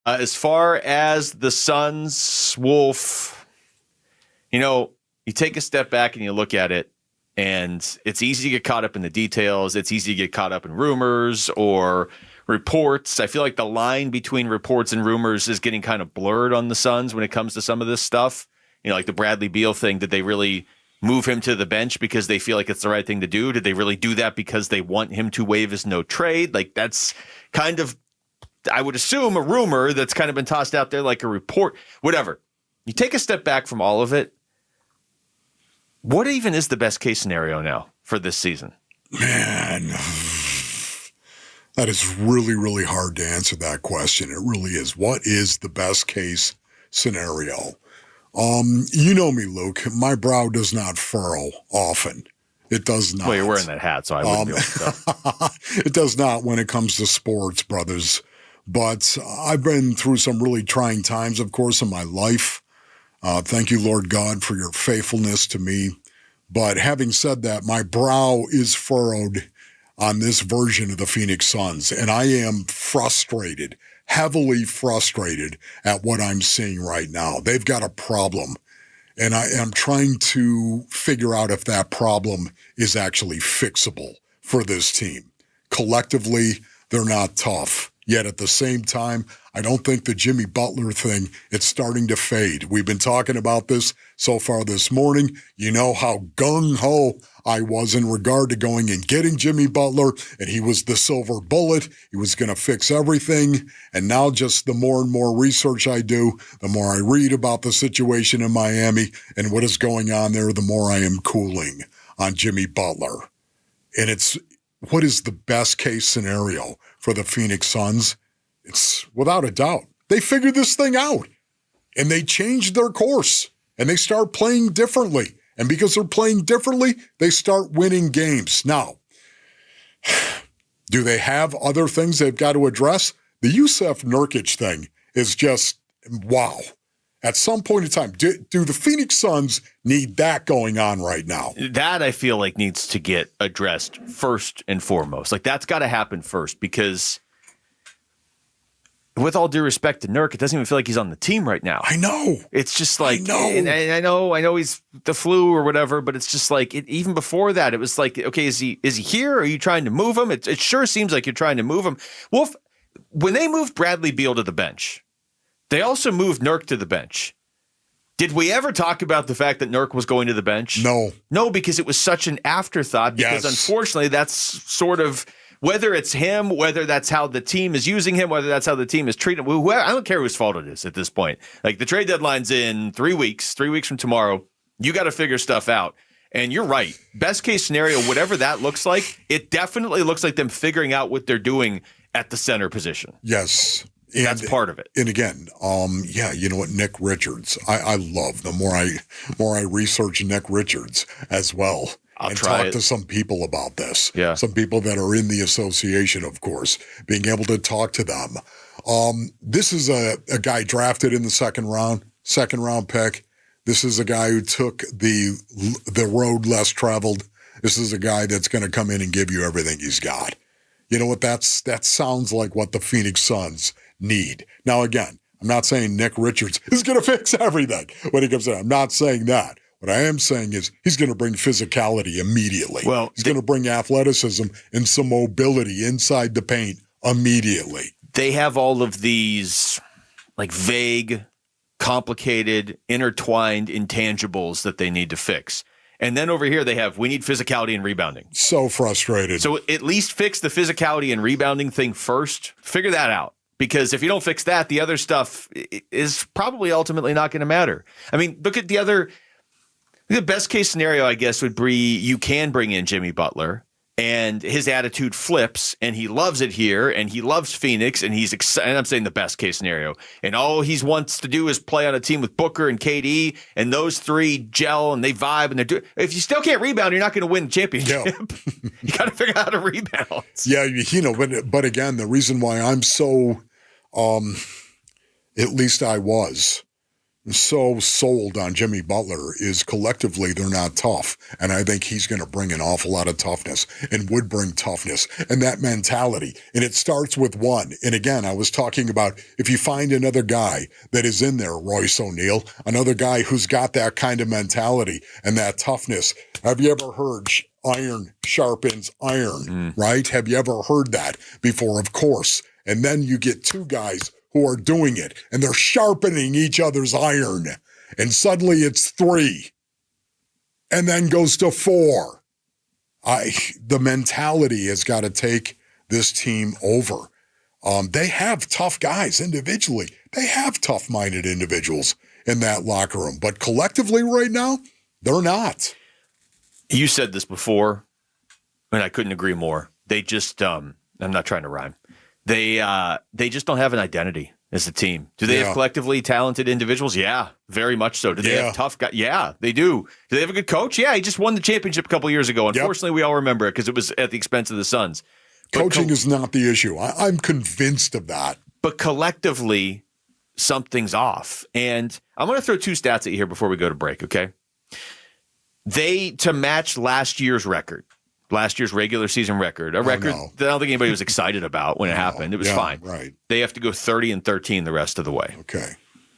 As far as the Suns, Wolf, you take a step back and you look at it, and it's easy to get caught up in the details. It's easy to get caught up in rumors or reports. I feel like the line between reports and rumors is getting kind of blurred on the Suns when it comes to some of this stuff. Like the Bradley Beal thing. Did they really move him to the bench because they feel like it's the right thing to do? Did they really do that because they want him to waive his no trade? Like that's kind of, I would assume, a rumor that's kind of been tossed out there like a report, whatever. You take a step back from all of it. What even is the best case scenario now for this season? Man, that is really, really hard to answer that question. It really is. What is the best case scenario? You know me, Luke. My brow does not furrow often. It does not. Well, you're wearing that hat, so I wouldn't be able to. It does not when it comes to sports, brothers. But I've been through some really trying times, of course, in my life. Thank you, Lord God, for your faithfulness to me. But having said that, my brow is furrowed on this version of the Phoenix Suns, and I am frustrated, heavily frustrated at what I'm seeing right now. They've got a problem, and I am trying to figure out if that problem is actually fixable for this team. Collectively, they're not tough. Yet at the same time, I don't think the Jimmy Butler thing, it's starting to fade. We've been talking about this so far this morning. You know how gung-ho I was in regard to going and getting Jimmy Butler, and he was the silver bullet. He was going to fix everything. And now just the more and more research I do, the more I read about the situation in Miami and what is going on there, the more I am cooling on Jimmy Butler. And what is the best case scenario for the Phoenix Suns? It's without a doubt. They figured this thing out and they changed their course and they start playing differently. And because they're playing differently, they start winning games. Now, do they have other things they've got to address? The Jusuf Nurkic thing is just, wow. At some point in time, do the Phoenix Suns need that going on right now? That I feel like needs to get addressed first and foremost. Like that's got to happen first because with all due respect to Nurk, it doesn't even feel like he's on the team right now. I know. It's just like, and I know he's the flu or whatever, but it's just like, even before that, it was like, okay, is he here? Are you trying to move him? It sure seems like you're trying to move him. Wolf, when they moved Bradley Beal to the bench, they also moved Nurk to the bench. Did we ever talk about the fact that Nurk was going to the bench? No, because it was such an afterthought. Because unfortunately, that's sort of, whether it's him, whether that's how the team is using him, whether that's how the team is treating him, I don't care whose fault it is at this point. Like the trade deadline's in 3 weeks from tomorrow. You got to figure stuff out. And you're right. Best case scenario, whatever that looks like, it definitely looks like them figuring out what they're doing at the center position. Yes. And that's part of it. And again, you know what, Nick Richards, I love the more I research Nick Richards as well. I'll and talk to some people about this. Yeah. Some people that are in the association, of course, being able to talk to them. This is a guy drafted in the second round pick. This is a guy who took the road less traveled. This is a guy that's going to come in and give you everything he's got. You know what? That sounds like what the Phoenix Suns need. Now, again, I'm not saying Nick Richards is going to fix everything when he comes in. I'm not saying that. What I am saying is he's going to bring physicality immediately. Well, he's going to bring athleticism and some mobility inside the paint immediately. They have all of these like vague, complicated, intertwined intangibles that they need to fix. And then over here they have, we need physicality and rebounding. So frustrated. So at least fix the physicality and rebounding thing first. Figure that out. Because if you don't fix that, the other stuff is probably ultimately not going to matter. I mean, look at the best case scenario, I guess, would be you can bring in Jimmy Butler and his attitude flips and he loves it here and he loves Phoenix and he's excited. And I'm saying the best case scenario. And all he wants to do is play on a team with Booker and KD and those three gel and they vibe and they're doing. If you still can't rebound, you're not going to win the championship. Yeah. You got to figure out how to rebound. Yeah, but again, the reason why I'm so, at least I was, so sold on Jimmy Butler is collectively they're not tough. And I think he's going to bring an awful lot of toughness and would bring toughness and that mentality. And it starts with one. And again, I was talking about if you find another guy that is in there, Royce O'Neal, another guy who's got that kind of mentality and that toughness. Have you ever heard iron sharpens iron, right? Have you ever heard that before? Of course. And then you get two guys who are doing it, and they're sharpening each other's iron. And suddenly it's 3, and then goes to 4. The mentality has got to take this team over. They have tough guys individually. They have tough-minded individuals in that locker room. But collectively right now, they're not. You said this before, and I couldn't agree more. They just, I'm not trying to rhyme. They just don't have an identity as a team. Do they have collectively talented individuals? Yeah, very much so. Do they have tough guys? Yeah, they do. Do they have a good coach? Yeah, he just won the championship a couple years ago. Unfortunately, we all remember it because it was at the expense of the Suns. But coaching is not the issue. I'm convinced of that. But collectively, something's off. And I'm going to throw 2 stats at you here before we go to break, okay? To match last year's record, last year's regular season record, a record that I don't think anybody was excited about when it happened. It was fine. Right. They have to go 30-13 the rest of the way. Okay.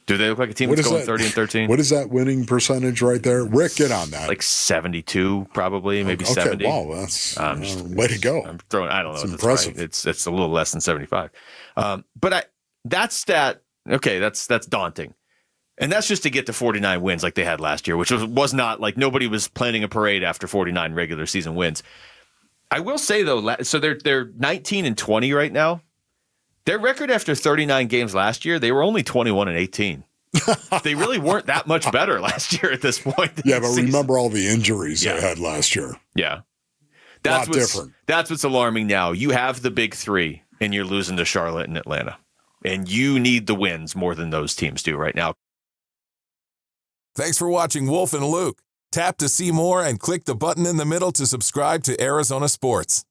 Do they look like a team that's going 30-13? What is that winning percentage right there? Rick, get on that. Like 72, probably, maybe 70. Wow, that's way to go. I'm throwing. I don't know. It's impressive. Right. It's a little less than 75. But that stat, okay, that's daunting. And that's just to get to 49 wins like they had last year, which was not like nobody was planning a parade after 49 regular season wins. I will say, though, so they're 19-20 right now. Their record after 39 games last year, they were only 21-18. They really weren't that much better last year at this point. Yeah, but remember all the injuries they had last year. Yeah. That's different. That's what's alarming now. You have the big 3, and you're losing to Charlotte and Atlanta. And you need the wins more than those teams do right now. Thanks for watching Wolf and Luke. Tap to see more and click the button in the middle to subscribe to Arizona Sports.